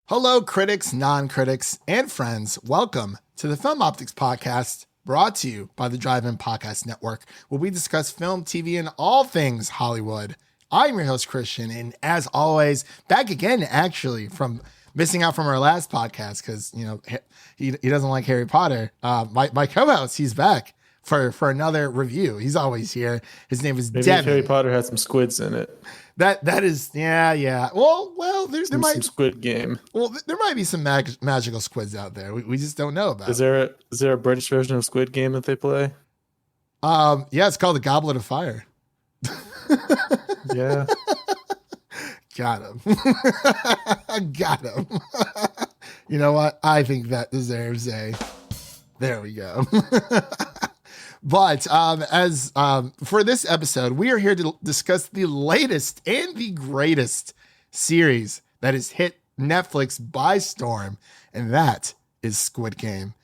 Hello, critics, non-critics, and friends. Welcome to the Film Optix podcast, brought to you by the Drive-In Podcast Network, where we discuss film, TV, and all things Hollywood. I'm your host, Christian, and as always, back again, actually, from missing out from our last podcast, because, you know, he doesn't like Harry Potter. My co-host, he's back for another review. He's always here. His name is Maybe Devin. if Harry Potter has some squids in it. That is, yeah. Well, there might some Squid Game. Well, there might be some magical squids out there. We just don't know about. Is there a British version of Squid Game that they play? Yeah, it's called the Goblet of Fire. Yeah. Got him. Got him. You know what? I think that deserves a. There we go. But as for this episode, we are here to discuss the latest and the greatest series that has hit Netflix by storm, and that is Squid Game.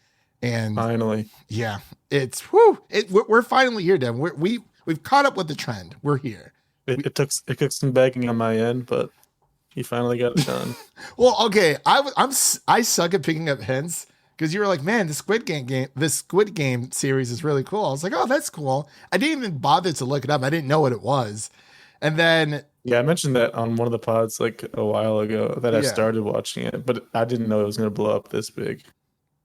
And finally, yeah, we're finally here, Devin. We've caught up with the trend. We're here. It took some begging on my end, but he finally got it done. Well, okay, I suck at picking up hints. Because you were like, man, this Squid Game series is really cool. I was like, oh, that's cool. I didn't even bother to look it up. I didn't know what it was. And then... Yeah, I mentioned that on one of the pods like a while ago that I started watching it, but I didn't know it was going to blow up this big.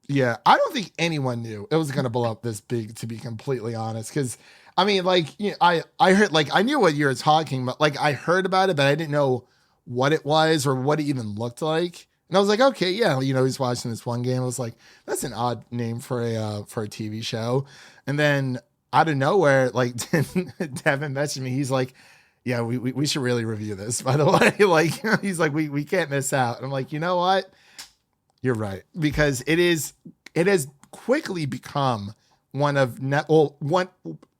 Yeah, I don't think anyone knew it was going to blow up this big, to be completely honest. Because, I mean, like, you know, I heard, like, I knew what you were talking about. Like, I heard about it, but I didn't know what it was or what it even looked like. And I was like, okay, yeah, you know, he's watching this one game. I was like, that's an odd name for a TV show. And then out of nowhere, like Devin messaged me. He's like, yeah, we should really review this, by the way. Like, he's like, we can't miss out. And I'm like, you know what? You're right. Because it has quickly become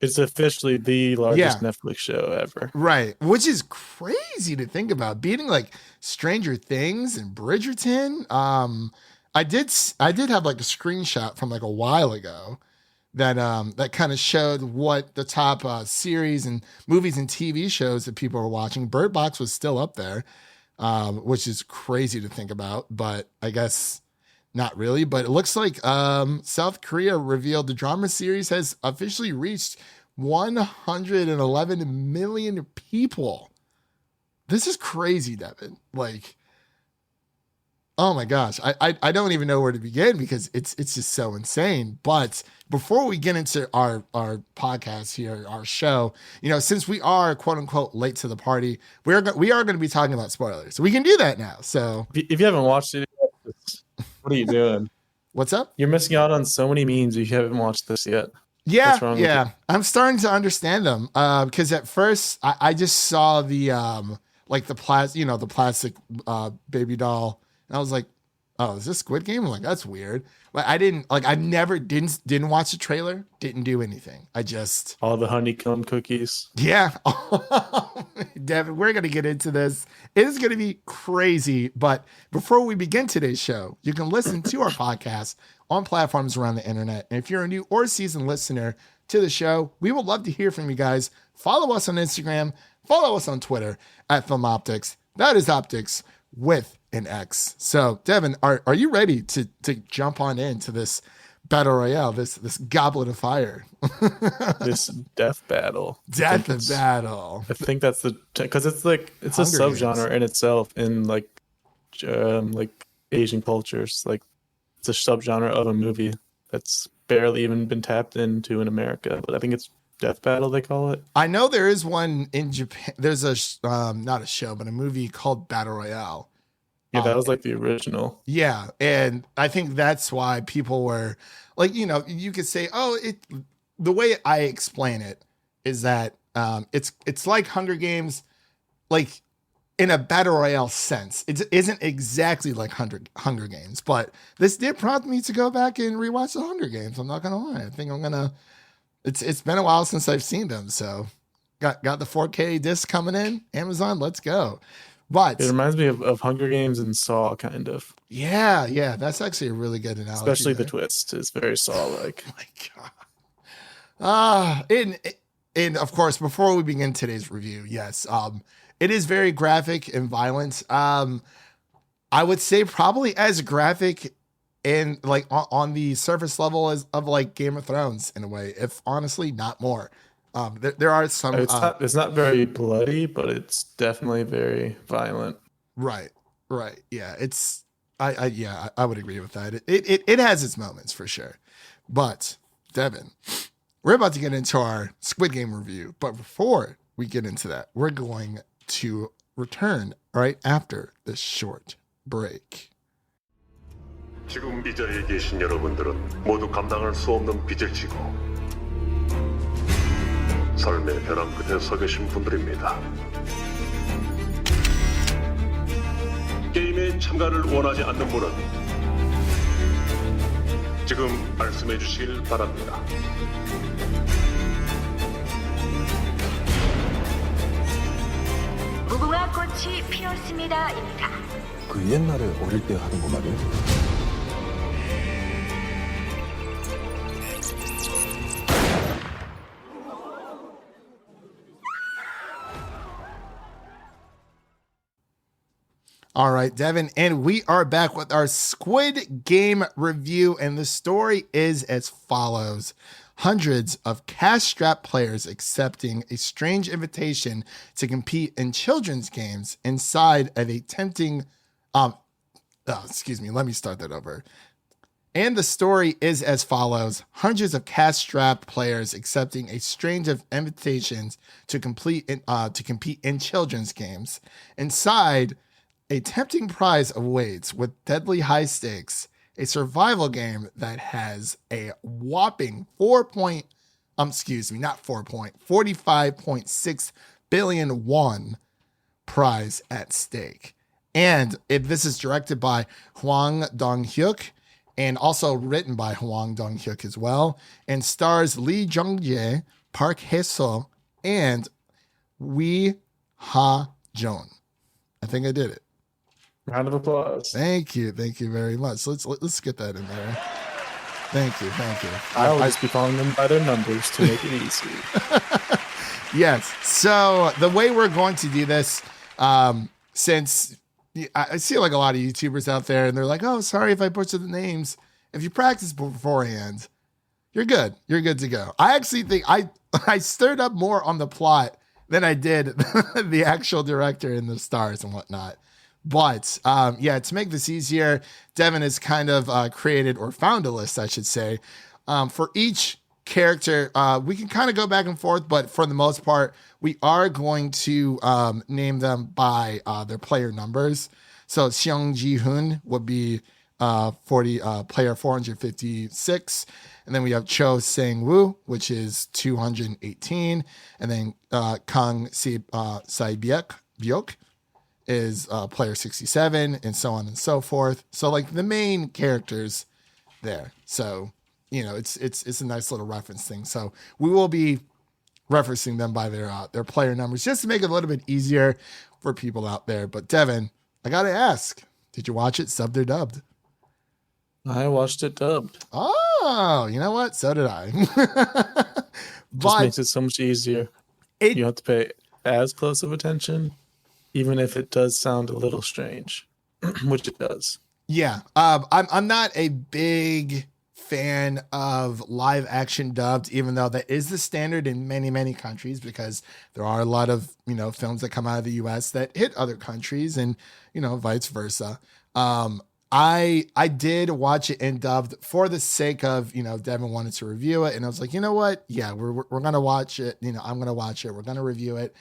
it's officially the largest Netflix show ever. Right. Which is crazy to think about. Beating like Stranger Things and Bridgerton. I did have like a screenshot from like a while ago that kind of showed what the top series and movies and TV shows that people were watching. Bird Box was still up there, which is crazy to think about, but I guess not really. But it looks like South Korea revealed the drama series has officially reached 111 million people. This is crazy, Devin. Like, oh my gosh. I don't even know where to begin because it's just so insane. But before we get into our podcast here, our show, you know, since we are quote unquote late to the party, we are going to be talking about spoilers. So we can do that now. So if you haven't watched it, what are you doing? What's up? You're missing out on so many memes if you haven't watched this yet. Yeah. I'm starting to understand them. Because at first I just saw the like the plastic baby doll, and I was like, oh, is this Squid Game? I'm like, that's weird. Like I never didn't watch the trailer, didn't do anything. I just all the honeycomb cookies. Yeah. Devin, we're gonna get into this. It is gonna be crazy. But before we begin today's show, you can listen to our podcast on platforms around the internet. And if you're a new or seasoned listener to the show, we would love to hear from you guys. Follow us on Instagram, follow us on Twitter at Film Optix. That is Optix with an X. So, Devin, are you ready to jump on into this battle royale, this goblet of fire? This death battle. I think that's because it's a subgenre in itself in like Asian cultures. Like, it's a subgenre of a movie that's barely even been tapped into in America. But I think it's death battle, they call it. I know there is one in Japan. There's not a show, but a movie called Battle Royale. Yeah, that was like the original. Yeah, and I think that's why people were like, you know, you could say, oh, the way I explain it is that it's like Hunger Games, like in a Battle Royale sense. It isn't exactly like Hunger Games, but this did prompt me to go back and rewatch the Hunger Games. I'm not gonna lie. I think I'm gonna. It's been a while since I've seen them, so got the 4K disc coming in. Amazon, let's go. But it reminds me of Hunger Games and Saw, kind of. Yeah, that's actually a really good analogy. Especially the twist is very Saw-like. Oh my god. And of course, before we begin today's review, yes, it is very graphic and violent. I would say probably as graphic and like on the surface level as of like Game of Thrones in a way, if honestly not more. There are some It's not very bloody, but it's definitely very violent. right, right, yeah. I would agree with that. It has its moments for sure, but Devin, we're about to get into our Squid Game review, but before we get into that, we're going to return right after this short break. 지금 이 자리에 계신 여러분들은 모두 감당할 수 없는 빚을 지고 삶의 벼랑 끝에 서 계신 분들입니다. 게임에 참가를 원하지 않는 분은 지금 말씀해 주시길 바랍니다. 무궁화 꽃이 피었습니다입니다. 그 옛날에 어릴 때 하던 거 말이야? All right, Devin, and we are back with our Squid Game review, and the story is as follows. Hundreds of cash-strapped players accepting a strange invitation to compete in children's games inside of a tempting, let me start that over. And the story is as follows. Hundreds of cash-strapped players accepting a strange of invitations to compete in children's games inside a tempting prize awaits with deadly high stakes, a survival game that has a whopping 45.6 billion won prize at stake. And this is directed by Hwang Dong-Hyuk and also written by Hwang Dong-Hyuk as well, and stars Lee Jung-jae, Park Hae-soo, and Ha-Joon. I think I did it. Round of applause. Thank you very much. Let's get that in there. Thank you. I'll just be calling them by their numbers to make it easy. Yes. So the way we're going to do this, since I see like a lot of YouTubers out there, and they're like, "Oh, sorry if I butcher the names." If you practice beforehand, you're good. You're good to go. I actually think I stirred up more on the plot than I did the actual director and the stars and whatnot. But to make this easier, Devin has kind of created or found a list, I should say, for each character. We can kind of go back and forth, but for the most part, we are going to name them by their player numbers. So Seong Ji-hoon would be player 456. And then we have Cho Sang-woo, which is 218. And then Kang Sai-byuk is player 67, and so on and so forth. So like the main characters there. So, it's a nice little reference thing. So we will be referencing them by their player numbers just to make it a little bit easier for people out there. But Devin, I got to ask, did you watch it subbed or dubbed? I watched it dubbed. Oh, you know what? So did I. Just makes it so much easier. You don't have to pay as close of attention, even if it does sound a little strange, which it does. Yeah. I'm not a big fan of live action dubbed, even though that is the standard in many, many countries, because there are a lot of, films that come out of the US that hit other countries and, vice versa. I did watch it in dubbed for the sake of, Devin wanted to review it. And I was like, you know what? Yeah, we're going to watch it. I'm going to watch it. We're going to review it.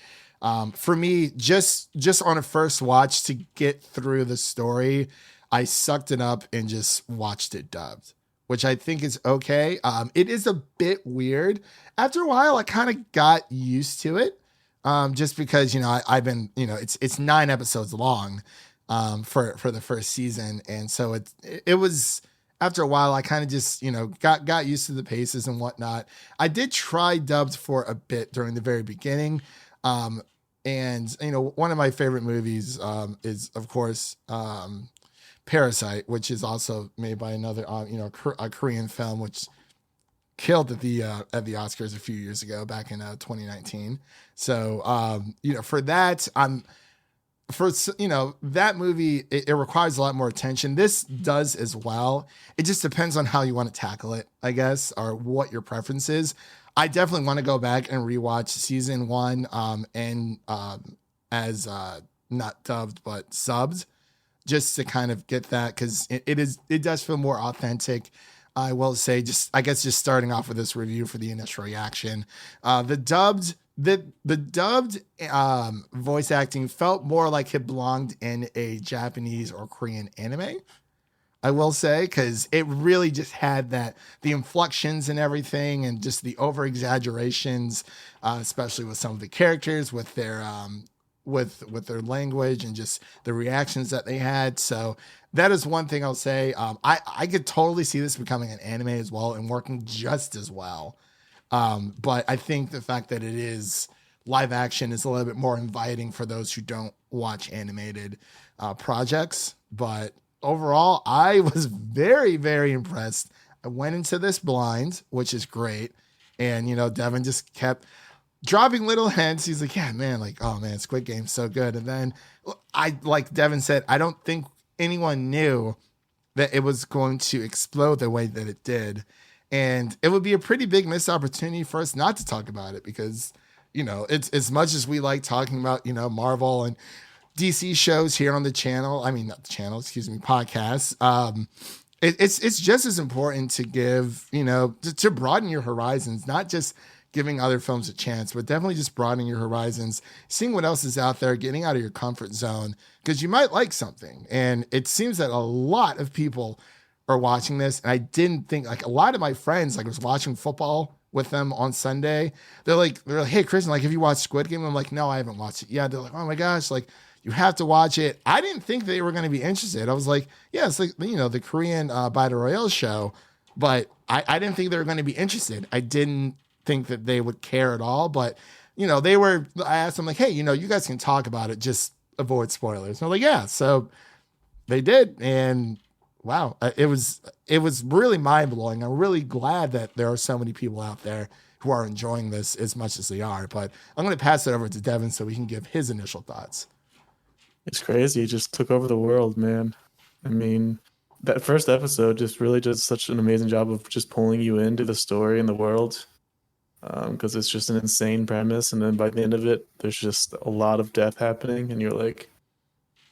For me, just on a first watch to get through the story, I sucked it up and just watched it dubbed, which I think is okay. It is a bit weird. After a while, I kind of got used to it, just because, I've been, it's 9 episodes long for the first season. And so it was, after a while, I kind of just, got used to the paces and whatnot. I did try dubbed for a bit during the very beginning. And one of my favorite movies is, of course, Parasite, which is also made by another, a Korean film, which killed at the Oscars a few years ago, back in 2019. So, for that, for, you know, that movie, it requires a lot more attention. This does as well. It just depends on how you want to tackle it, I guess, or what your preference is. I definitely want to go back and rewatch season 1 and as not dubbed but subbed, just to kind of get that, because it does feel more authentic. I will say, just I guess just starting off with this review for the initial reaction, the dubbed voice acting felt more like it belonged in a Japanese or Korean anime, I will say, because it really just had the inflections and everything, and just the over exaggerations, especially with some of the characters, with their with their language and just the reactions that they had. So that is one thing I'll say. I could totally see this becoming an anime as well and working just as well. But I think the fact that it is live action is a little bit more inviting for those who don't watch animated projects. But overall, I was very, very impressed. I went into this blind, which is great. And, you know, Devin just kept dropping little hints. He's like, yeah, man, like, oh man, Squid Game's so good. And then like Devin said, I don't think anyone knew that it was going to explode the way that it did. And it would be a pretty big missed opportunity for us not to talk about it, because, you know, it's as much as we like talking about, you know, Marvel and DC shows here on the channel. I mean, not the channel, excuse me, podcasts. It's just as important to give, you know, to broaden your horizons, not just giving other films a chance, but definitely just broadening your horizons, seeing what else is out there, getting out of your comfort zone, because you might like something. And it seems that a lot of people are watching this. And I didn't think, like, a lot of my friends, like, I was watching football with them on Sunday. They're like, hey, Kristen, like, have you watched Squid Game? I'm like, no, I haven't watched it. Yeah. They're like, oh my gosh, like, you have to watch it. I didn't think they were going to be interested. I was like, yeah, it's like, you know, the Korean Battle Royale show, but I didn't think they were going to be interested. I didn't think that they would care at all, but, you know, I asked them, like, hey, you know, you guys can talk about it, just avoid spoilers. And they're like, yeah. So they did. And wow, it was really mind blowing. I'm really glad that there are so many people out there who are enjoying this as much as they are, but I'm going to pass it over to Devin so we can give his initial thoughts. It's crazy. It just took over the world, man. I mean, that first episode just really did such an amazing job of just pulling you into the story and the world, because it's just an insane premise. And then by the end of it, there's just a lot of death happening, and you're like,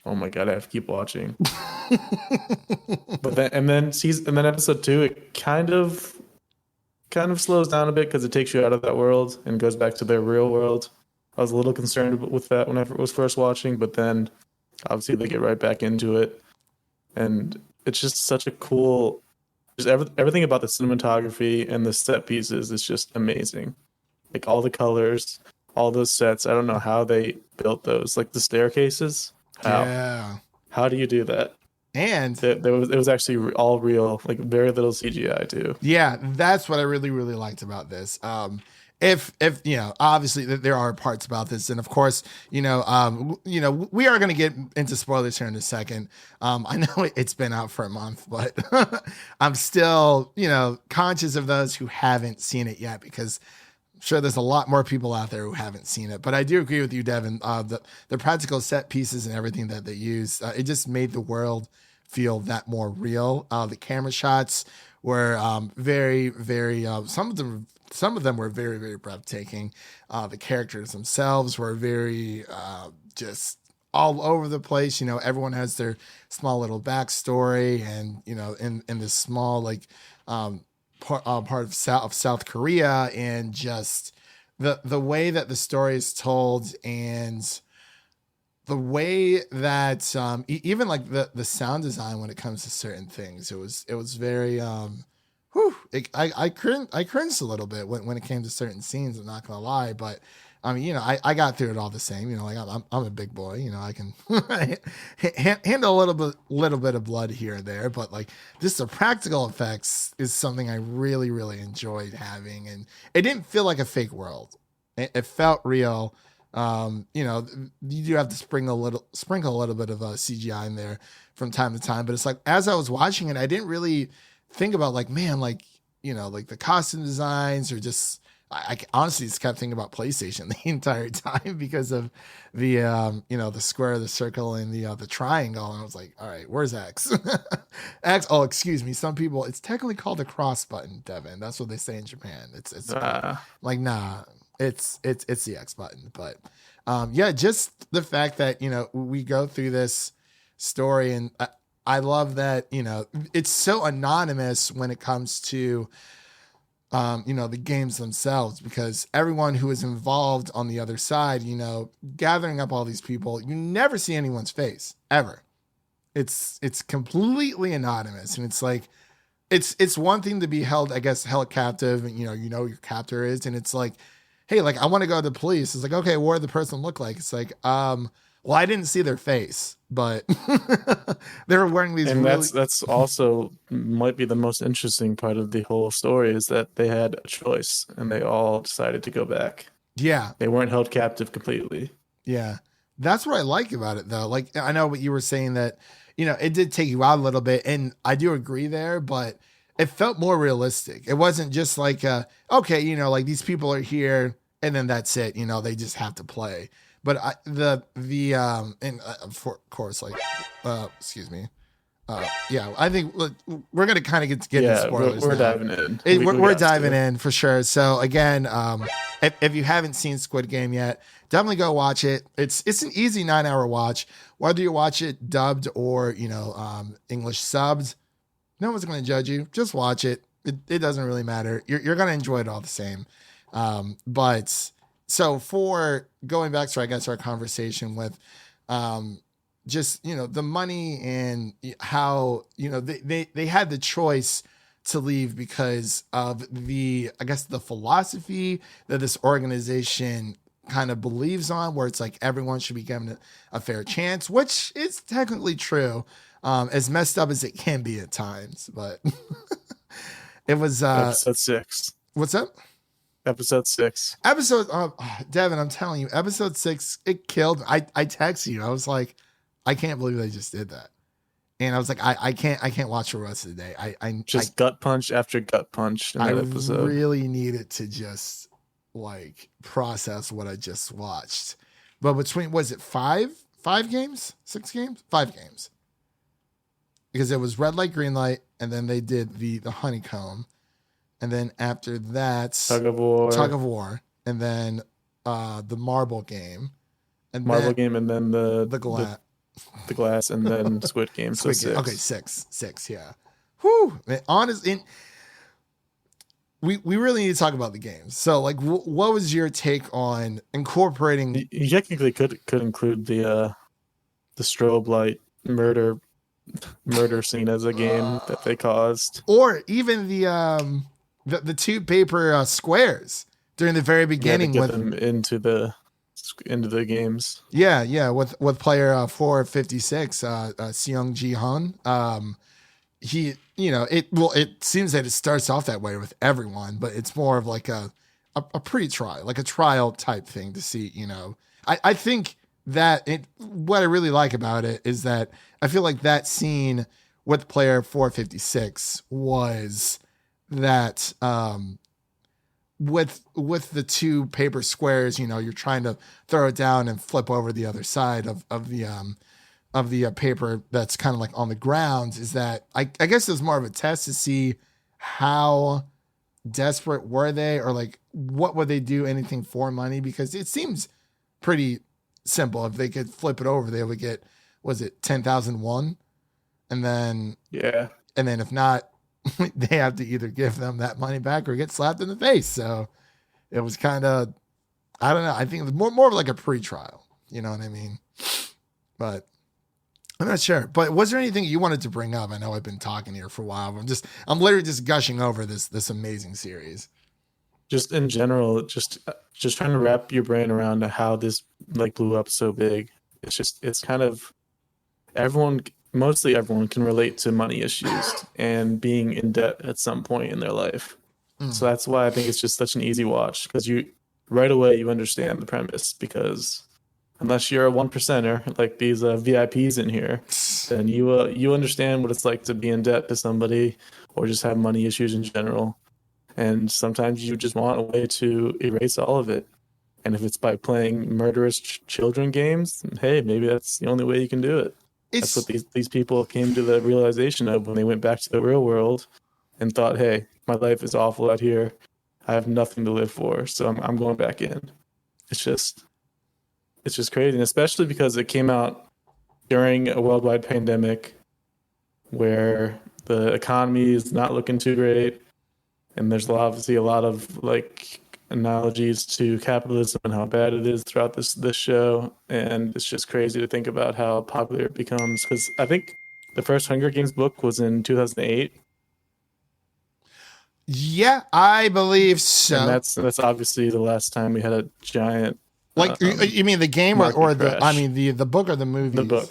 oh my God, I have to keep watching. But then episode 2, it kind of slows down a bit because it takes you out of that world and goes back to their real world. I was a little concerned with that when I was first watching, but then obviously they get right back into it. And it's just such a cool, just everything about the cinematography and the set pieces is just amazing. Like all the colors, all those sets. I don't know how they built those, like the staircases. How do you do that? And it was actually all real, like very little CGI too. Yeah, that's what I really, really liked about this. If you know, obviously there are parts about this, and of course, we are going to get into spoilers here in a second. I know it's been out for a month, but I'm still, conscious of those who haven't seen it yet, because I'm sure there's a lot more people out there who haven't seen it. But I do agree with you, Devin. The practical set pieces and everything that they use, it just made the world feel that more real. The camera shots were very, very. Some of them were very, very breathtaking. The characters themselves were very just all over the place. Everyone has their small little backstory, and in this small part of South Korea, and just the way that the story is told, and the way that even like the sound design when it comes to certain things, it was very. I cringed a little bit when it came to certain scenes. I'm not gonna lie, but I mean, I got through it all the same. Like I'm a big boy. I can handle a little bit of blood here and there, but like just the practical effects is something I really, really enjoyed having, and it didn't feel like a fake world. It felt real. You do have to sprinkle a little bit of CGI in there from time to time, but it's like as I was watching it, I didn't really think about like the costume designs, or just I honestly just kept thinking about PlayStation the entire time because of the the square, the circle, and the triangle. And I was like, all right, where's X? X. Oh, excuse me. Some people, it's technically called a cross button, Devin. That's what they say in Japan. It's like, nah, it's the X button. But yeah, just the fact that we go through this story, and I love that it's so anonymous when it comes to the games themselves, because everyone who is involved on the other side, gathering up all these people, you never see anyone's face ever. It's completely anonymous, and it's like it's one thing to be held captive, and your captor is, and it's like, hey, like I want to go to the police. It's like, okay, what did the person look like? It's like, well, I didn't see their face, but they were wearing these. And that's also might be the most interesting part of the whole story, is that they had a choice and they all decided to go back. Yeah. They weren't held captive completely. Yeah. That's what I like about it, though. Like, I know what you were saying, that, it did take you out a little bit, and I do agree there, but it felt more realistic. It wasn't just like, okay, like these people are here and then that's it. They just have to play. But and of course, like, excuse me. Yeah, I think we're going to kind of get into spoilers. We're now. diving in. We're diving in for sure. So again, if you haven't seen Squid Game yet, definitely go watch it. It's an easy 9-hour watch, whether you watch it dubbed or, English subbed. No one's going to judge you. Just watch it. It doesn't really matter. You're going to enjoy it all the same. But so for going back to, I guess, our conversation with, just, the money and how, they had the choice to leave because of the philosophy that this organization kind of believes on, where it's like everyone should be given a fair chance, which is technically true, as messed up as it can be at times. But it was episode 6. What's up? Episode 6. Devin, I'm telling you, episode 6, it killed. I texted you. I was like, I can't believe they just did that. And I was like, I can't watch the rest of the day. I gut punch after gut punch in that episode. I really needed to just like process what I just watched. But between, was it 5 games? 6 games? 5 games. Because it was red light, green light, and then they did the honeycomb. And then after that, tug of war, and then the marble game, and then the glass. The glass, and then Squid Game. So 6. Okay, 6. Yeah. Whew. Honestly, we really need to talk about the games. So, like, what was your take on incorporating? You technically could include the strobe light murder scene as a game that they caused, or even the 2 paper squares during the very beginning, with them into the games. Yeah, with player 456, Jung-jae. He, it seems that it starts off that way with everyone, but it's more of like a pre-trial, like a trial type thing to see, I think that what I really like about it is that I feel like that scene with player 456 was that, with the 2 paper squares, you're trying to throw it down and flip over the other side of the paper that's kind of like on the ground, is that I guess it was more of a test to see how desperate were they, or like what would they do anything for money, because it seems pretty simple. If they could flip it over, they would get, was it 10,000 won? And then if not, they have to either give them that money back or get slapped in the face. So it was kind of, I don't know. I think it was more of like a pre-trial, you know what I mean? But I'm not sure. But was there anything you wanted to bring up? I know I've been talking here for a while. I'm literally just gushing over this amazing series. Just in general, just trying to wrap your brain around how this like blew up so big. It's kind of mostly everyone can relate to money issues and being in debt at some point in their life. So that's why I think it's just such an easy watch, because right away you understand the premise, because unless you're a 1%er like these VIPs in here, then you understand what it's like to be in debt to somebody or just have money issues in general. And sometimes you just want a way to erase all of it. And if it's by playing murderous children games, hey, maybe that's the only way you can do it. That's what these people came to the realization of when they went back to the real world and thought, hey, my life is awful out here. I have nothing to live for, so I'm going back in. It's just crazy, and especially because it came out during a worldwide pandemic where the economy is not looking too great, and there's obviously a lot of like analogies to capitalism and how bad it is throughout this show, and it's just crazy to think about how popular it becomes. Because I think the first Hunger Games book was in 2008. Yeah, I believe so. And that's obviously the last time we had a giant. Like you mean the game or the? Crash. I mean the book or the movie? The book.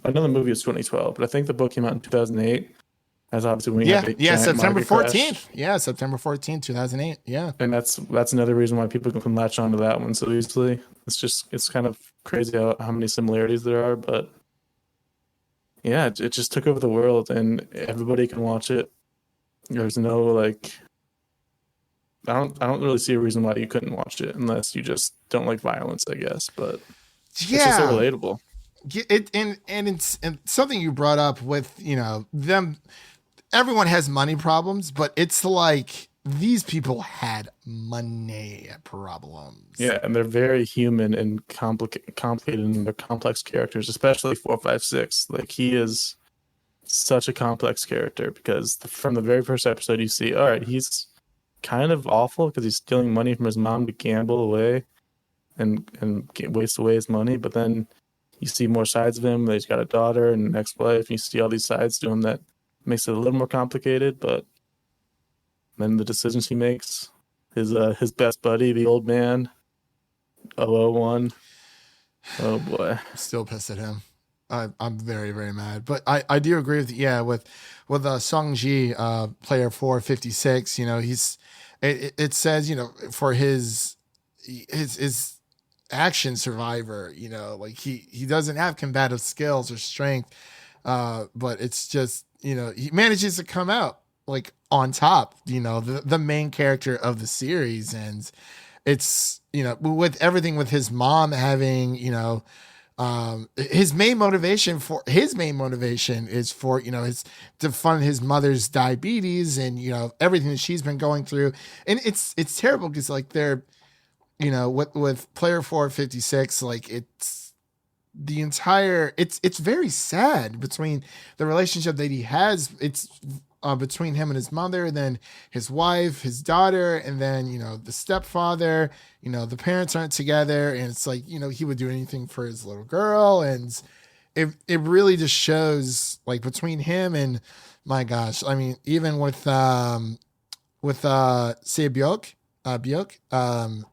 I know the movie was 2012, but I think the book came out in 2008. As obviously when we had a September market crash. 14th. Yeah, September 14th, 2008. Yeah, and that's another reason why people can latch onto that one so easily. It's kind of crazy how many similarities there are, but yeah, it just took over the world, and everybody can watch it. There's no like, I don't really see a reason why you couldn't watch it unless you just don't like violence, I guess. But it's just so relatable. It's something you brought up with them. Everyone has money problems, but it's like these people had money problems. Yeah, and they're very human and complicated, and they're complex characters, especially 456. Like he is such a complex character because from the very first episode you see, all right, he's kind of awful because he's stealing money from his mom to gamble away and waste away his money, but then you see more sides of him. He's got a daughter and an ex-wife, and you see all these sides to him that makes it a little more complicated. But then the decisions he makes, his best buddy, the old man, 001, oh boy, still pissed at him. I'm very, very mad, but I do agree with with Sung-ji, player 456. It says for his action survivor. Like he doesn't have combative skills or strength, but it's just he manages to come out like on top. The main character of the series, and it's with everything with his mom having his main motivation is for his to fund his mother's diabetes and everything that she's been going through, and it's terrible because like they're with player 456, like it's the entire it's very sad between the relationship that he has. It's between him and his mother, then his wife, his daughter, and then the stepfather. The parents aren't together, and it's like he would do anything for his little girl, and it really just shows like between him and, my gosh, I mean, even with Sae Byuk,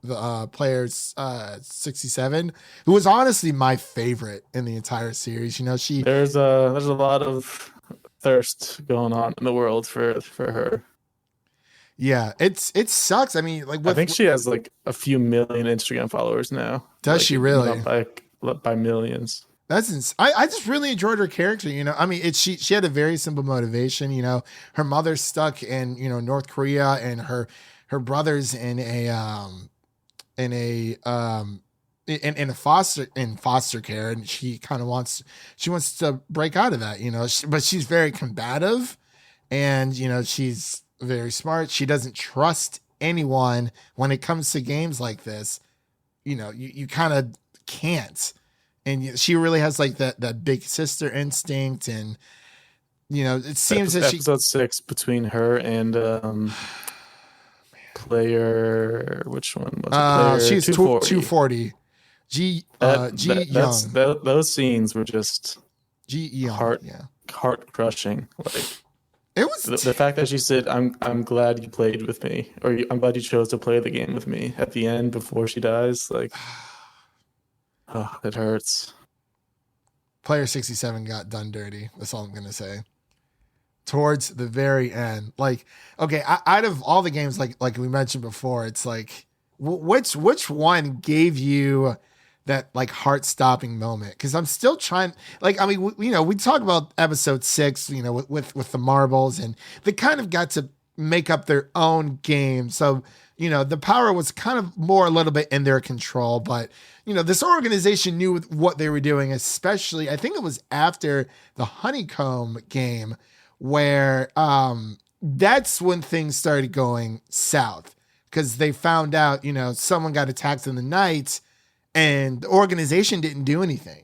the player's 67, who was honestly my favorite in the entire series. There's a lot of thirst going on in the world for her. Yeah, it sucks. I mean, like I think she has like a few million Instagram followers now. Does she really? By millions. That's I just really enjoyed her character. I mean, she had a very simple motivation. Her mother's stuck in North Korea, and her brother's in foster care, and she kind of wants to break out of that. But she's very combative, and she's very smart. She doesn't trust anyone when it comes to games like this. You kind of can't, and she really has like that big sister instinct, and it seems that episode 6 between her and player, which one was it? Player she's 240. Young. Those scenes were just Young, heart crushing. Like it was the fact that she said, "I'm glad you played with me," or "I'm glad you chose to play the game with me" at the end before she dies. Like, oh, it hurts. Player 67 got done dirty. That's all I'm gonna say. Towards the very end, like, okay, out of all the games, like we mentioned before, it's like, which one gave you that like heart-stopping moment? Because I'm still trying. Like, I mean, we talk about episode 6, with the marbles, and they kind of got to make up their own game. So, you know, the power was kind of more a little bit in their control, but you know, this organization knew what they were doing, especially I think it was after the Honeycomb game where that's when things started going south because they found out, you know, someone got attacked in the night and the organization didn't do anything.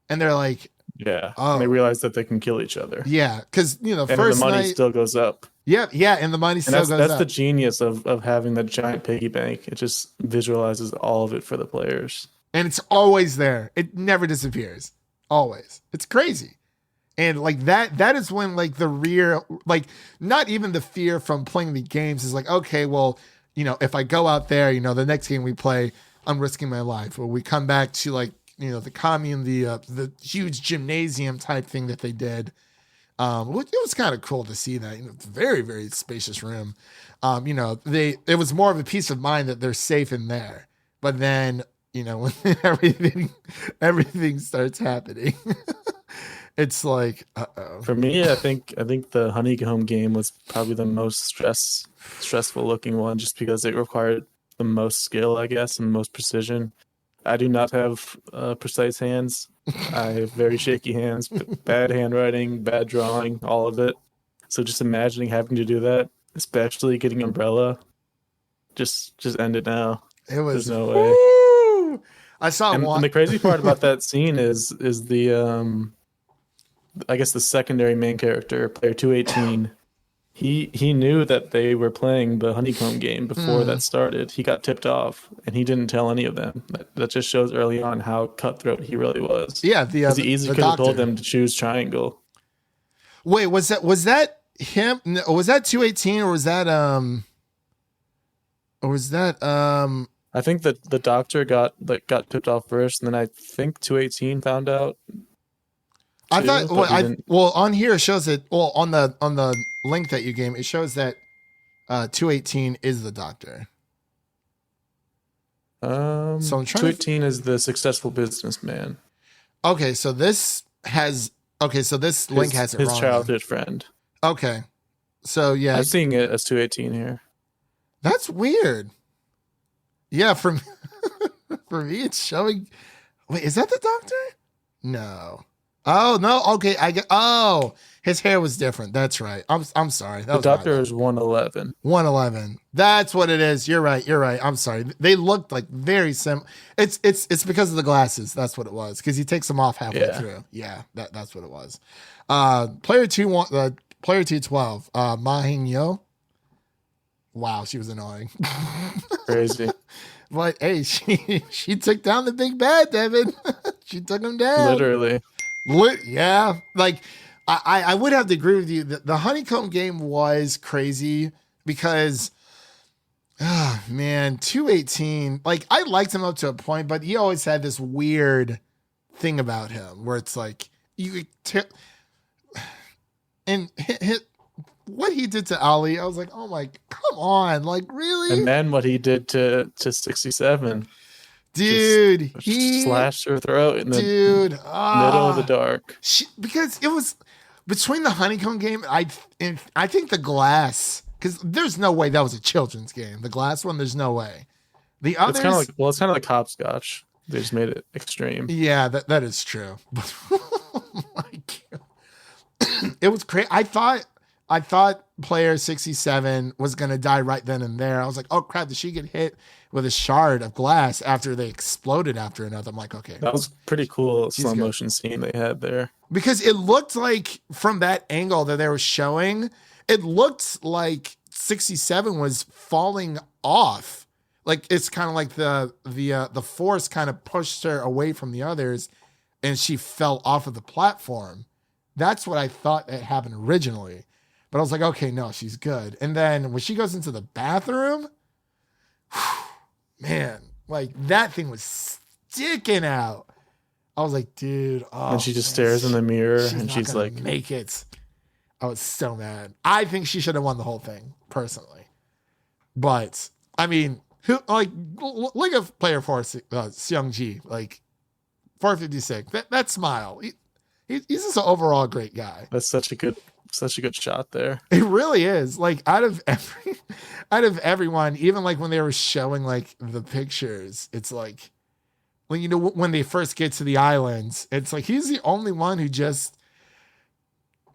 And they're like, Yeah. oh, And they realized that they can kill each other. yeah. Cause you know, And first the money night, still goes up. yeah. And the money And still goes that's up. the genius of having that giant piggy bank. It just visualizes all of it for the players. And it's always there. It never disappears. Always. It's crazy. And like that is when like the rear, like not even the fear from playing the games is like, okay, well, you know, if I go out there, you know, the next game we play, I'm risking my life. Or we come back to like, you know, the commune, the huge gymnasium type thing that they did. It was kind of cool to see that. You know, it's a very, very spacious room. You know, it was more of a peace of mind that they're safe in there. But then, you know, when everything starts happening, it's like, uh-oh. For me, I think the Honeycomb game was probably the most stressful looking one, just because it required the most skill, I guess, and the most precision. I do not have precise hands. I have very shaky hands, bad handwriting, bad drawing, all of it. So just imagining having to do that, especially getting Umbrella, just end it now. It was, There's no way. woo! I saw And one. the crazy part about that scene is the I guess the secondary main character, player 218. He knew that they were playing the Honeycomb game before that started. He got tipped off, and he didn't tell any of them. That just shows early on how cutthroat he really was. Yeah, Because he easily could have told them to choose triangle. Wait, was that him? No, was that 218 or was that I think that the doctor got tipped off first, and then I think 218 found out. I too, thought but he didn't. well on here it shows it on the link that you gave it shows that 218 is the doctor. So I'm trying 218 is the successful businessman. Okay, so this link has it his wrong. childhood friend. Okay. So yeah. I'm seeing it as 218 here. That's weird. Yeah, for me it's showing. Wait, is that the doctor? No. Oh no. Okay, I get. Oh, his hair was different. That's right. I'm sorry. That The was doctor is 111. 111. That's what it is. You're right. I'm sorry. They looked like very similar. It's because of the glasses. That's what it was. Because he takes them off halfway through. Yeah, that's what it was. Player 212. Ma Hing-yo. Wow, she was annoying. Crazy. But hey, she took down the big bad, Devin. She took him down. Literally. Yeah, like I would have to agree with you. The Honeycomb game was crazy because, man, 218. Like I liked him up to a point, but he always had this weird thing about him where it's like you could and hit what he did to Ali. I was like, oh my, come on, like really? And then what he did to 67. Dude, he slashed her throat in the middle of the dark. Because it was between the Honeycomb game, I think the Glass, because there's no way that was a children's game. The Glass one, there's no way. The others, it's kind of like hopscotch. They just made it extreme. Yeah, that is true. Oh my God. It was crazy. I thought player 67 was gonna die right then and there. I was like, oh crap, did she get hit with a shard of glass after they exploded after another? I'm like, okay. That was pretty cool slow motion scene they had there. Because it looked like from that angle that they were showing, it looked like 67 was falling off. Like it's kind of like the force kind of pushed her away from the others and she fell off of the platform. That's what I thought that happened originally. But I was like, okay, no, she's good. And then when she goes into the bathroom, man, like that thing was sticking out. I was like, dude. Oh, and she just stares in the mirror and she's like, make it. I was so mad. I think she should have won the whole thing, personally. But, I mean, look at player 4, Seung-jae, like 456. That smile. He's just an overall great guy. That's such a good shot there. It really is. Like out of everyone, even like when they were showing like the pictures, it's like, well, you know, when they first get to the islands, it's like he's the only one who just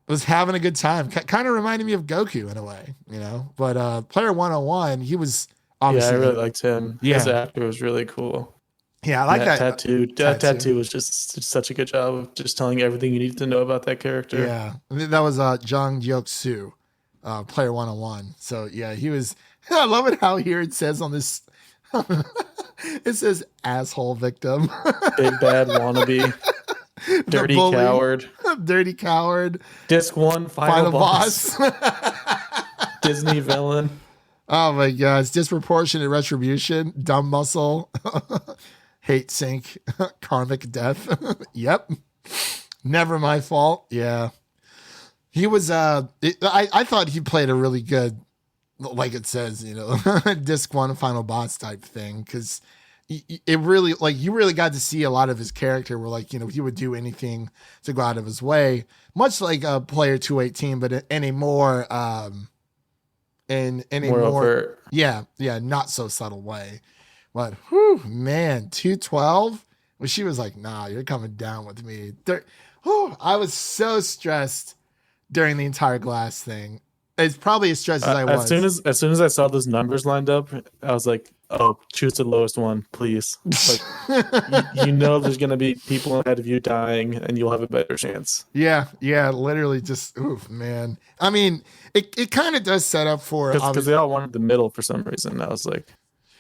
was having a good time. Kind of reminded me of Goku in a way, you know. But Player 101, he was obviously. Yeah, I really liked him. Yeah. His actor was really cool. Yeah, I like that tattoo. That tattoo was just such a good job of just telling everything you need to know about that character. Yeah, that was Jung-jae, Player 101. So yeah, he was. I love it how here it says on this. It says asshole victim, big bad wannabe, dirty coward, dirty coward, disc 1 final boss. Disney villain. Oh my god, it's disproportionate retribution, dumb muscle. Hate sink, karmic death. Yep. Never my fault. Yeah. He was I thought he played a really good, like it says, you know, disc 1 final boss type thing, because it really, like, you really got to see a lot of his character where, like, you know, he would do anything to go out of his way, much like Player 218, but in a more in a more overt. Yeah, not so subtle way. But whew, man, 212. Well, she was like, "Nah, you're coming down with me." I was so stressed during the entire glass thing. It's probably as stressed as I was. As soon as I saw those numbers lined up, I was like, "Oh, choose the lowest one, please." Like, you know, there's gonna be people ahead of you dying, and you'll have a better chance. Yeah, literally, just oof, man. I mean, it kind of does set up for because they all wanted the middle for some reason. I was like,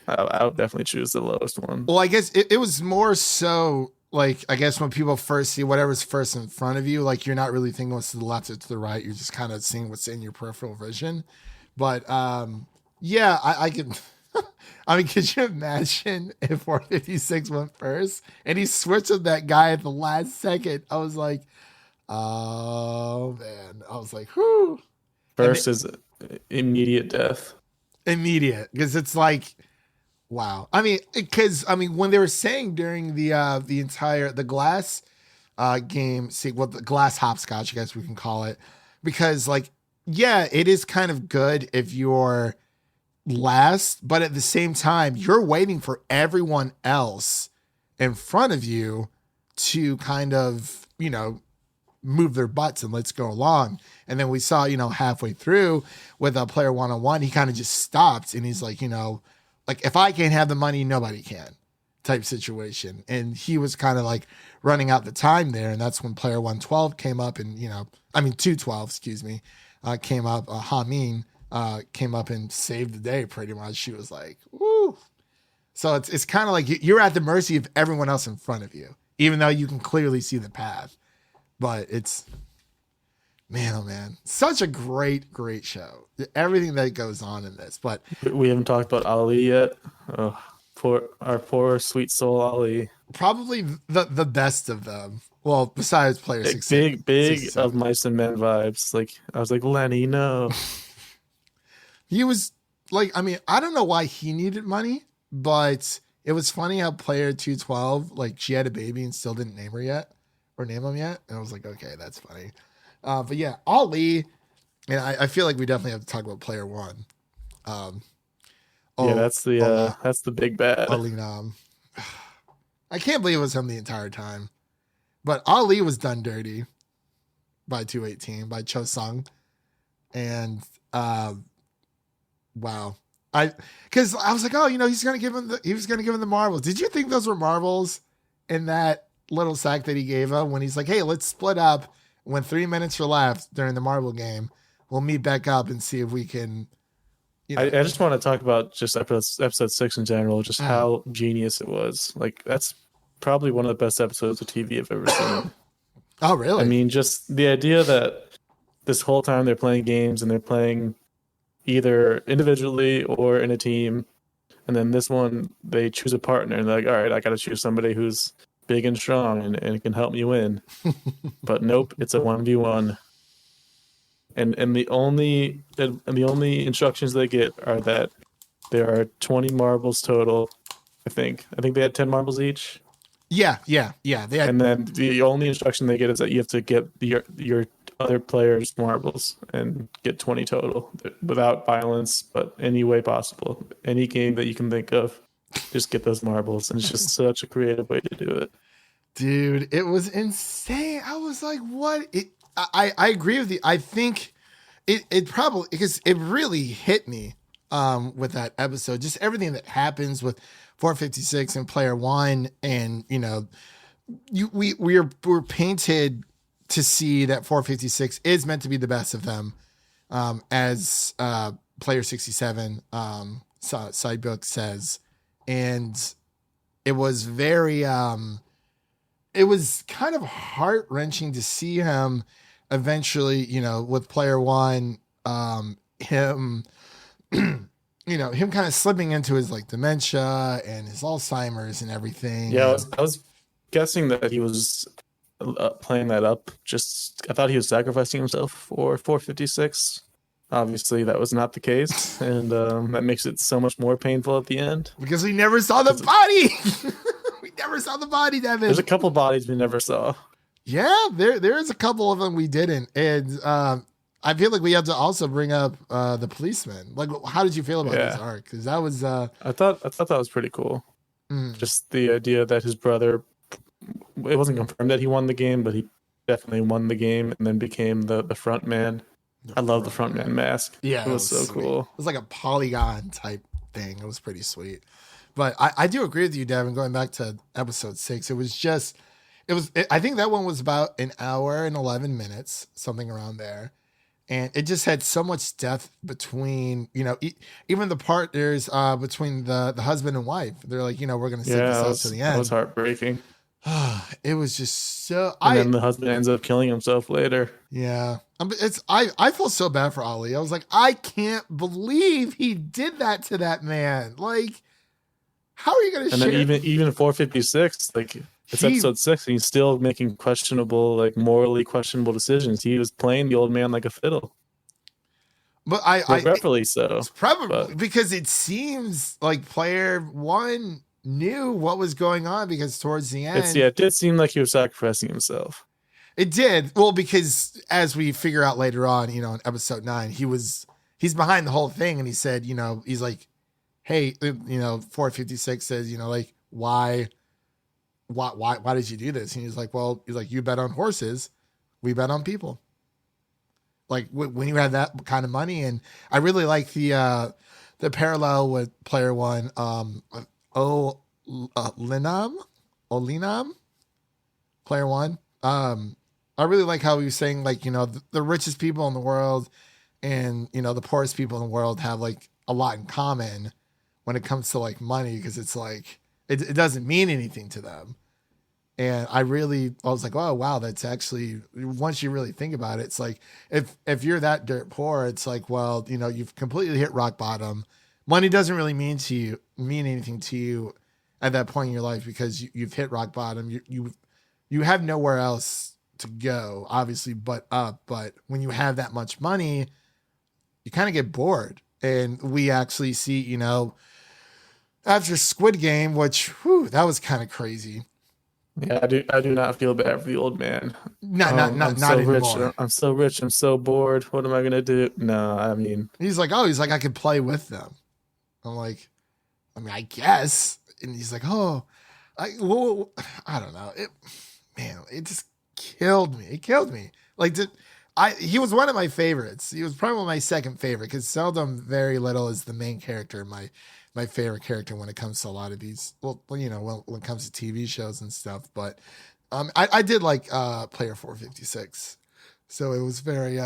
I would definitely choose the lowest one. Well, I guess it was more so like, I guess when people first see whatever's first in front of you, like you're not really thinking what's to the left or to the right. You're just kind of seeing what's in your peripheral vision. But yeah, I can. I mean, could you imagine if 456 went first and he switched with that guy at the last second? I was like, oh man. I was like, whew. First is immediate death. Immediate, because it's like, wow. I mean, when they were saying during the glass game, the glass hopscotch, I guess we can call it, because like, yeah, it is kind of good if you're last, but at the same time, you're waiting for everyone else in front of you to kind of, you know, move their butts and let's go along. And then we saw, you know, halfway through with a Player 101, he kind of just stopped and he's like, you know, like, if I can't have the money, nobody can type situation. And he was kind of like running out the time there. And that's when Player 112 came up and, you know, 212, excuse me, came up. Ha-Min came up and saved the day pretty much. She was like, woo. So it's kind of like you're at the mercy of everyone else in front of you, even though you can clearly see the path. But it's, man, oh man, such a great show. Everything that goes on in this. But we haven't talked about Ali yet. Oh, poor sweet soul Ali. Probably the best of them. Well, besides Player 6. Big of Mice and Men vibes. Like, I was like, Lenny, no. He was like, I mean, I don't know why he needed money, but it was funny how Player 212, like, she had a baby and still didn't name him yet. And I was like, okay, that's funny. But yeah, Ali, and I feel like we definitely have to talk about Player 1. That's the big bad. Ali, I can't believe it was him the entire time. But Ali was done dirty by 218, by Cho Sung. And wow. Because I was like, oh, you know, he was gonna give him the marbles. Did you think those were marbles in that little sack that he gave him when he's like, hey, let's split up when 3 minutes are left during the marble game? We'll meet back up and see if we can, you know. I just want to talk about just episode 6 in general, just how genius it was. Like, that's probably one of the best episodes of TV I've ever seen. Oh, really? I mean, just the idea that this whole time they're playing games and they're playing either individually or in a team, and then this one they choose a partner and they're like, all right, I got to choose somebody who's big and strong and can help me win. But nope, it's a 1v1. And the only instructions they get are that there are 20 marbles total. I think they had 10 marbles each. Yeah. They had, And then the only instruction they get is that you have to get your other players marbles and get 20 total without violence, but any way possible. Any game that you can think of, just get those marbles. And it's just such a creative way to do it. dude, it was insane. I was like, what? I agree with you. I think it probably, because it really hit me with that episode. Just everything that happens with 456 and player one, and we're painted to see that 456 is meant to be the best of them, as player 67 sidebook says. And it was very it was kind of heart-wrenching to see him eventually, with player one, him him kind of slipping into his like dementia and his Alzheimer's and everything. Yeah, I was guessing that he was playing that up. I thought he was sacrificing himself for 456. Obviously, that was not the case, and that makes it so much more painful at the end. Because we never saw the body. We never saw the body, Devin. There's a couple bodies we never saw. Yeah, there's a couple of them we didn't, and I feel like we have to also bring up the policeman. Like, how did you feel about his arc? Because that was I thought that was pretty cool. Just the idea that his brother, it wasn't confirmed that he won the game, but he definitely won the game and then became the front man. I love the front man mask. Yeah, it was so sweet. cool. It was like a polygon type thing. It was pretty sweet. But I do agree with you, Devin. Going back to episode 6, I think that one was about an hour and 11 minutes, something around there. And it just had so much depth between, even the partners between the husband and wife. They're like, we're going to sit this out to the end. That was heartbreaking. It was just so. And then the husband ends up killing himself later. Yeah, I feel so bad for Ali. I was like, I can't believe he did that to that man. Like, how are you going to? And then even 456, like it's episode 6, and he's still making questionable, like morally questionable decisions. He was playing the old man like a fiddle. But regretfully so. It's probably because it seems like player one knew what was going on, because towards the end, it did seem like he was sacrificing himself. It did. Well, because as we figure out later on, in episode 9, he's behind the whole thing, and he said, he's like, hey, 456 says, like, why did you do this? And he's like, you bet on horses, we bet on people. Like, when you have that kind of money. And I really like the parallel with player one, Linam, player one. I really like how he was saying, like, the richest people in the world and, the poorest people in the world have like a lot in common when it comes to like money, because it's like, it doesn't mean anything to them. And I was like, oh, wow, that's actually, once you really think about it, it's like, if you're that dirt poor, it's like, well, you've completely hit rock bottom. Money doesn't really mean anything to you at that point in your life, because you've hit rock bottom. You have nowhere else to go, obviously, but up. But when you have that much money, you kind of get bored. And we actually see, after Squid Game, which, that was kind of crazy. Yeah, I do not feel bad for the old man. Not so anymore. Rich. I'm so rich. I'm so bored. What am I gonna do? No, I mean, he's like, I could play with them. I'm like, I guess. And he's like, I don't know. It just killed me. It killed me. Like, he was one of my favorites. He was probably my second favorite, because seldom very little is the main character my favorite character when it comes to a lot of these. Well, when it comes to TV shows and stuff. But I did like player 456. So it was very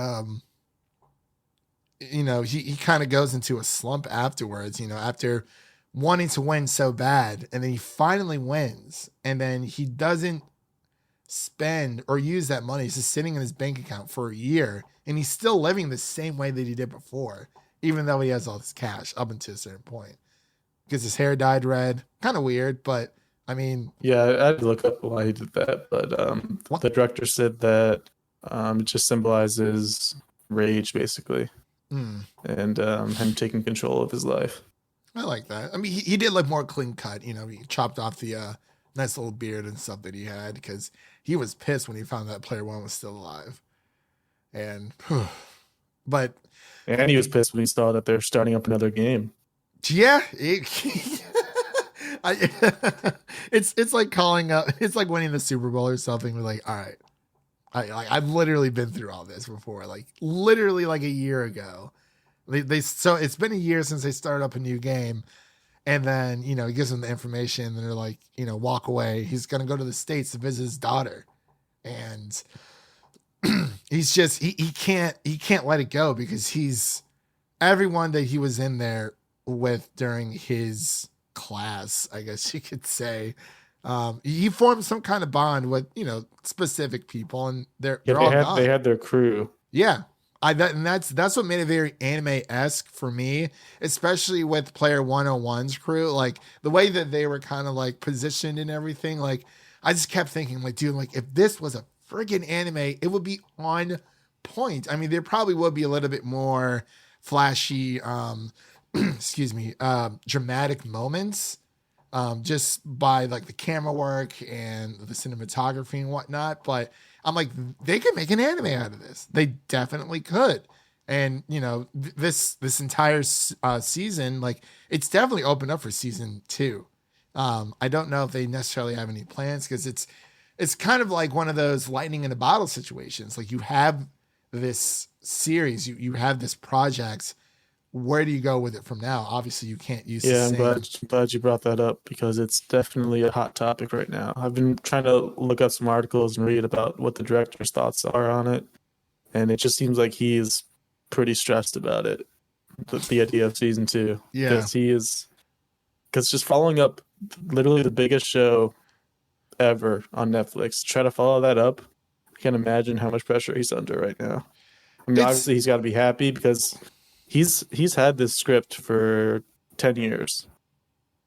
he kind of goes into a slump afterwards, after wanting to win so bad, and then he finally wins, and then he doesn't spend or use that money. He's just sitting in his bank account for a year, and he's still living the same way that he did before, even though he has all this cash up until a certain point, because his hair dyed red. Kind of weird, but I mean, yeah, I had to look up why he did that, but the director said that it just symbolizes rage, basically, and him taking control of his life. I like that. I mean, he did look more clean cut. He chopped off the nice little beard and stuff that he had, because he was pissed when he found that Player One was still alive. And, but And he was pissed when he saw that they're starting up another game. yeah, it's like calling up. It's like winning the Super Bowl or something. We're like, all right, I've literally been through all this before. Like literally like a year ago. So it's been a year since they started up a new game. And then, he gives them the information and they're like, walk away. He's going to go to the States to visit his daughter. And he's just, he can't let it go, because he's everyone that he was in there with during his class, I guess you could say. He formed some kind of bond with, specific people, and they're all gone. They had their crew. Yeah. That's what made it very anime-esque for me, especially with Player 101's crew. Like the way that they were kind of like positioned and everything. Like I just kept thinking, like, dude, like if this was a friggin' anime, it would be on point. I mean, there probably would be a little bit more flashy, dramatic moments, just by like the camera work and the cinematography and whatnot. But I'm like, they could make an anime out of this. They definitely could. And, this entire season, like it's definitely opened up for season 2. I don't know if they necessarily have any plans, because it's kind of like one of those lightning in a bottle situations. Like you have this series, you have this project. Where do you go with it from now? Obviously, you can't use. Yeah, I'm glad you brought that up, because it's definitely a hot topic right now. I've been trying to look up some articles and read about what the director's thoughts are on it, and it just seems like he's pretty stressed about it. The idea of season 2, yeah, because just following up literally the biggest show ever on Netflix, try to follow that up. I can't imagine how much pressure he's under right now. I mean, obviously he's got to be happy, because he's had this script for 10 years.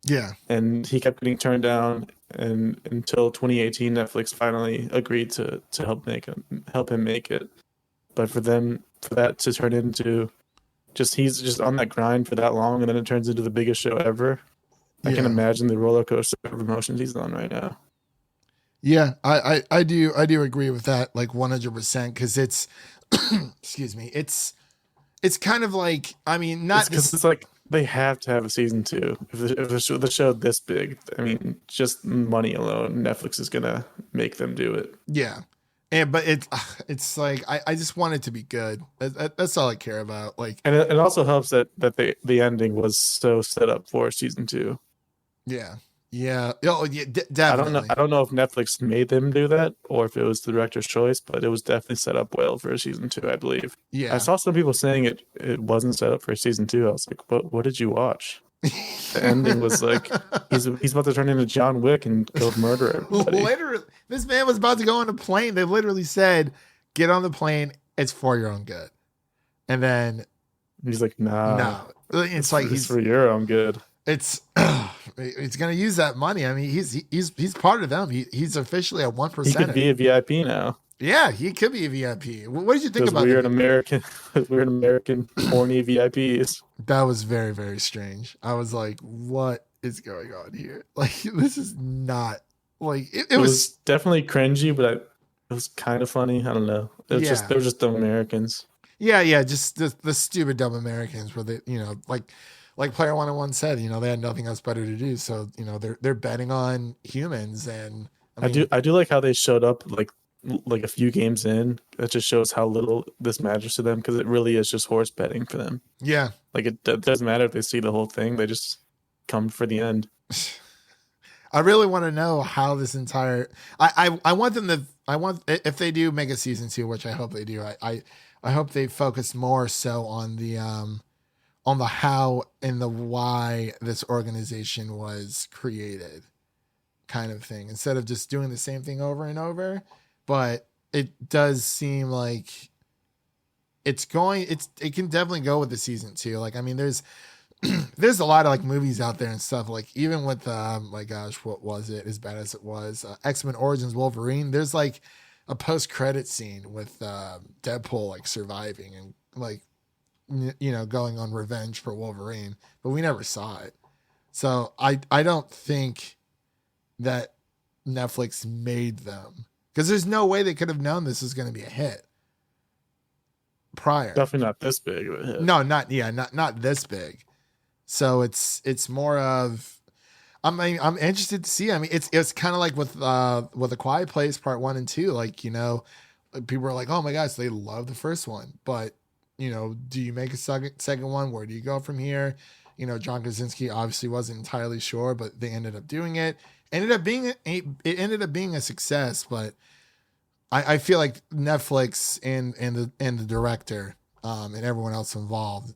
Yeah. And he kept getting turned down, and until 2018 Netflix finally agreed to help him make it. But for that to turn into he's just on that grind for that long, and then it turns into the biggest show ever. I can imagine the roller coaster of emotions he's on right now. Yeah, I do agree with that, like 100%, because it's excuse me, it's kind of like, I mean, not because it's like they have to have a season 2 if the show this big. I mean, just money alone, Netflix is gonna make them do it. Yeah, but it's like I just want it to be good. That's all I care about. Like, and it also helps that the ending was so set up for season 2. Yeah. Oh, yeah, definitely. I don't know if Netflix made them do that or if it was the director's choice, but it was definitely set up well for season 2, I believe. Yeah. I saw some people saying it wasn't set up for season 2. I was like, what did you watch? The ending was like he's about to turn into John Wick and go murder everybody. Literally, this man was about to go on a plane. They literally said, "Get on the plane. It's for your own good." And then he's like, "Nah, no, it's like he's for your own good." It's gonna use that money. I mean, he's part of them. He's officially a 1%. He could be a VIP now. Yeah, he could be a VIP. What did you think about weird American horny VIPs? That was very, very strange. I was like, what is going on here? Like, this is not like it was definitely cringy, but it was kind of funny. I don't know. They were just dumb Americans. Yeah, just the stupid dumb Americans where they, like Player 101 said, they had nothing else better to do. So, they're betting on humans. And I do like how they showed up like a few games in. It just shows how little this matters to them, because it really is just horse betting for them. Yeah. Like it doesn't matter if they see the whole thing. They just come for the end. I really want to know how this entire, I want them to, if they do make a season 2, which I hope they do, I hope they focus more so on the how and the why this organization was created kind of thing, instead of just doing the same thing over and over. But it does seem like it can definitely go with the season 2. Like, I mean, there's a lot of like movies out there and stuff, like even with my gosh, what was it, as bad as it was, X-Men Origins Wolverine, there's like a post-credit scene with Deadpool like surviving and like going on revenge for Wolverine, but we never saw it. So I don't think that Netflix made them, because there's no way they could have known this was going to be a hit prior. Definitely not this big of a hit. No, not this big. So it's more of, I'm interested to see. I mean, it's kind of like with A Quiet Place Part 1 and 2. Like, you know, people are like, oh my gosh, they love the first one, but you know, do you make a second one? Where do you go from here? You know, John Krasinski obviously wasn't entirely sure, but they ended up doing it. It ended up being a success, but I feel like Netflix and the director and everyone else involved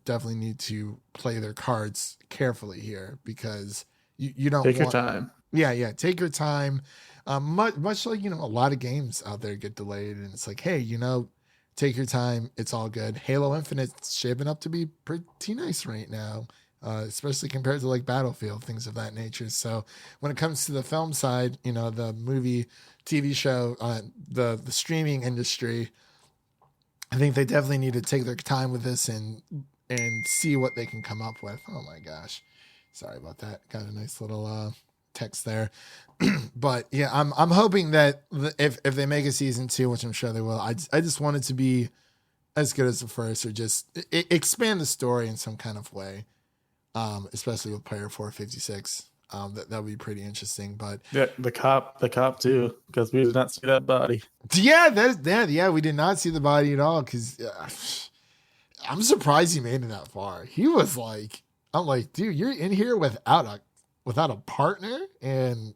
definitely need to play their cards carefully here, because you don't take your time. Yeah, take your time. Much like, you know, a lot of games out there get delayed, and it's like, hey, you know, take your time. It's all good. Halo Infinite's shaping up to be pretty nice right now, especially compared to like Battlefield, things of that nature. So when it comes to the film side, you know, the movie, TV show, the streaming industry, I think they definitely need to take their time with this and see what they can come up with. Oh my gosh, sorry about that. Got a nice little text there. But yeah, I'm hoping that if they make a season 2, which I'm sure they will, I just want it to be as good as the first, or just expand the story in some kind of way, especially with Player 456. That would be pretty interesting. But yeah, the cop too, because we did not see that body. Yeah, we did not see the body at all, because I'm surprised he made it that far. He was like, I'm like, dude, you're in here without a partner, and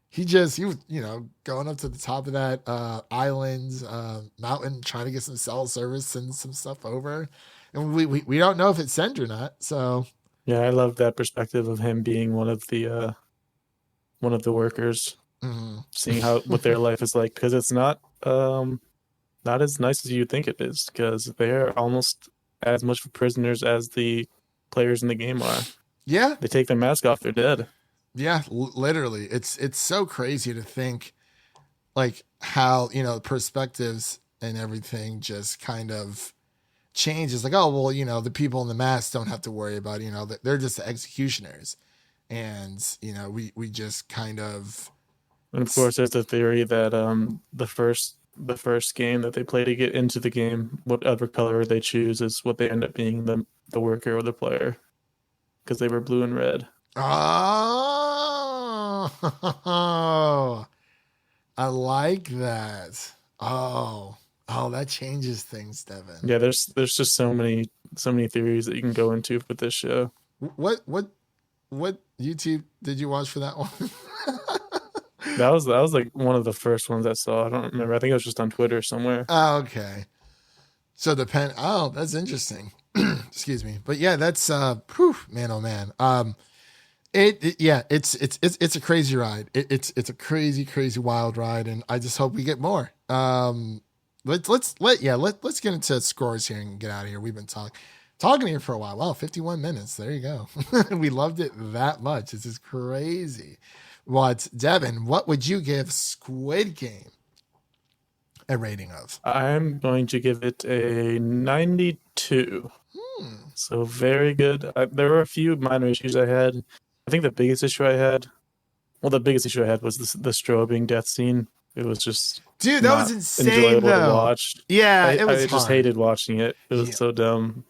he was, you know, going up to the top of that island mountain, trying to get some cell service, send some stuff over, and we don't know if it's sent or not. So yeah, I love that perspective of him being one of the workers, seeing what their life is like, because it's not as nice as you think it is, because they're almost as much prisoners as the players in the game are. Yeah, they take their mask off, they're dead. Yeah, literally. It's so crazy to think like how, you know, perspectives and everything just kind of changes. Like, oh, well, you know, the people in the mask don't have to worry about, you know, they're just the executioners. And, you know, we just kind of. And of course, there's the theory that the first game that they play to get into the game, whatever color they choose, is what they end up being, the worker or the player, because they were blue and red. Oh, I like that. Oh, that changes things, Devin. Yeah, there's just so many theories that you can go into with this show. What YouTube did you watch for that one? That was like one of the first ones I saw. I don't remember. I think it was just on Twitter somewhere. Oh, okay. So that's interesting. Excuse me. But yeah, that's man, oh man. It's a crazy ride. It's a crazy wild ride, and I just hope we get more. Let's get into scores here and get out of here. We've been talking here for a while. Wow, 51 minutes. There you go. We loved it that much. This is crazy. Devin, what would you give Squid Game a rating of? I'm going to give it a 92. So very good. There were a few minor issues I had. I think the biggest issue I had was the strobing death scene. It was just, dude, that was insane enjoyable though. To watch. Yeah, I just hated watching it. It was so dumb.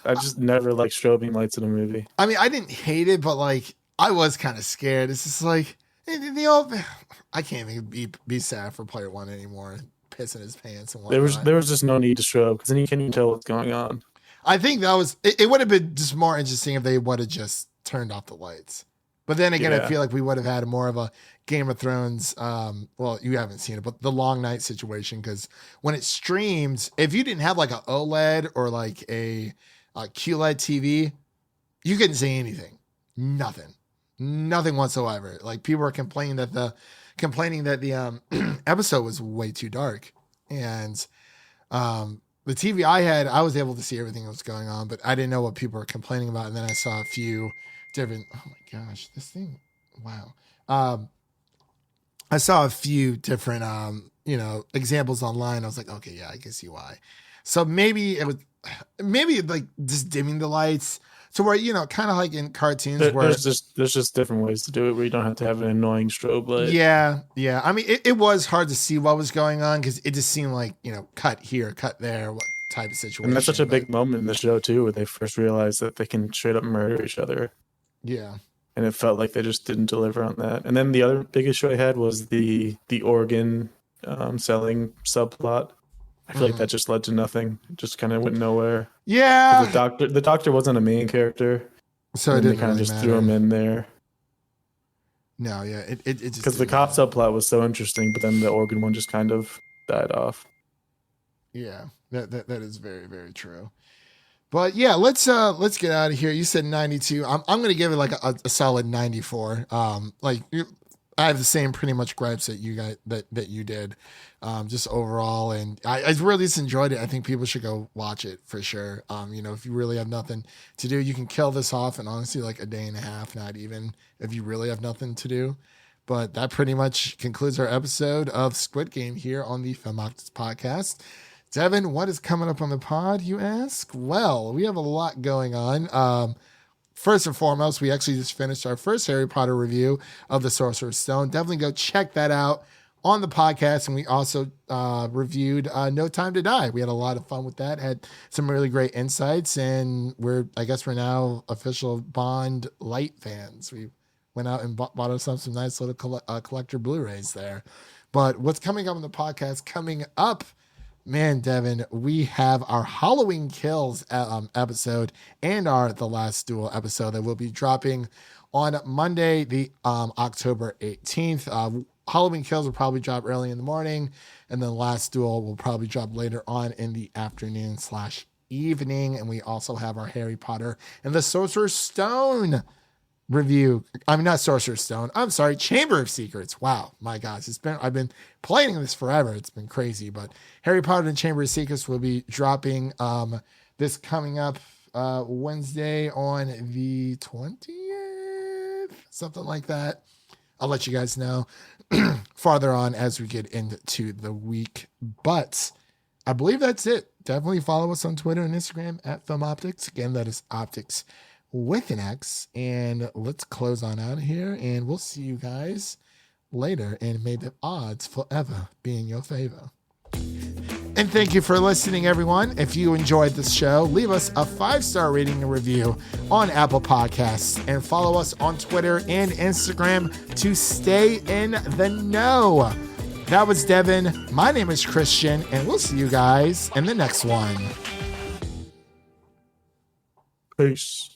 I just never liked strobing lights in a movie. I mean, I didn't hate it, but like I was kind of scared. It's just like, I can't even be sad for player 1 anymore, pissing his pants and whatnot. There was just no need to strobe, because then you can't even tell what's going on. I think that was it would have been just more interesting if they would have just turned off the lights. But then again, I feel like we would have had more of a Game of Thrones. Well, you haven't seen it, but the long night situation, because when it streams, if you didn't have like a OLED or like a QLED TV, you couldn't see anything. Nothing whatsoever. Like people were complaining that the episode was way too dark, and the TV I had, I was able to see everything that was going on, but I didn't know what people were complaining about. And then I saw a few different, oh my gosh, this thing, wow. I saw a few different, examples online. I was like, okay, yeah, I can see why. So maybe like just dimming the lights So where, kind of like in cartoons where there's just different ways to do it where you don't have to have an annoying strobe light. yeah. I mean, it was hard to see what was going on because it just seemed like, cut here, cut there, what type of situation. And that's such a big moment in the show too, where they first realized that they can straight up murder each other. Yeah. And it felt like they just didn't deliver on that. And then the other big issue I had was the organ selling subplot. I feel like that just led to nothing. It just kind of went nowhere. Yeah. The doctor wasn't a main character, So and it didn't they kind of really just matter. threw him in there. No, yeah, it just Because the didn't cop matter. subplot was so interesting, but then the organ one just kind of died off. Yeah, that is very, very true. But yeah, let's get out of here. You said 92. I'm gonna give it like a solid 94. I have the same pretty much gripes that you guys that you did, just overall, and I really just enjoyed it. I think people should go watch it for sure. If you really have nothing to do, you can kill this off in honestly like a day and a half, not even if you really have nothing to do. But that pretty much concludes our episode of Squid Game here on the Film Optix podcast. Devin, what is coming up on the pod, you ask? Well, we have a lot going on. First and foremost, we actually just finished our first Harry Potter review of The Sorcerer's Stone. Definitely go check that out on the podcast. And we also reviewed No Time to Die. We had a lot of fun with that, had some really great insights, and I guess we're now official Bond Light fans. We went out and bought ourselves some nice little collector Blu-rays there. But what's coming up on the podcast coming up, man, Devin, we have our Halloween Kills episode and our The Last Duel episode that will be dropping on Monday, the October 18th. Halloween Kills will probably drop early in the morning, and then Last Duel will probably drop later on in the afternoon/evening. And we also have our Harry Potter and the Sorcerer's Stone review. I'm not Sorcerer's Stone. I'm sorry, Chamber of Secrets. Wow, my gosh, I've been playing this forever. It's been crazy, but Harry Potter and Chamber of Secrets will be dropping this coming up Wednesday on the 20th, something like that. I'll let you guys know farther on as we get into the week. But I believe that's it. Definitely follow us on Twitter and Instagram at Film Optix. Again, that is Optix with an X. And let's close on out of here, and we'll see you guys later, and may the odds forever be in your favor. And thank you for listening, everyone. If you enjoyed this show, leave us a 5-star rating and review on Apple Podcasts, and follow us on Twitter and Instagram to stay in the know. That was Devin. My name is Christian, and we'll see you guys in the next one. Peace.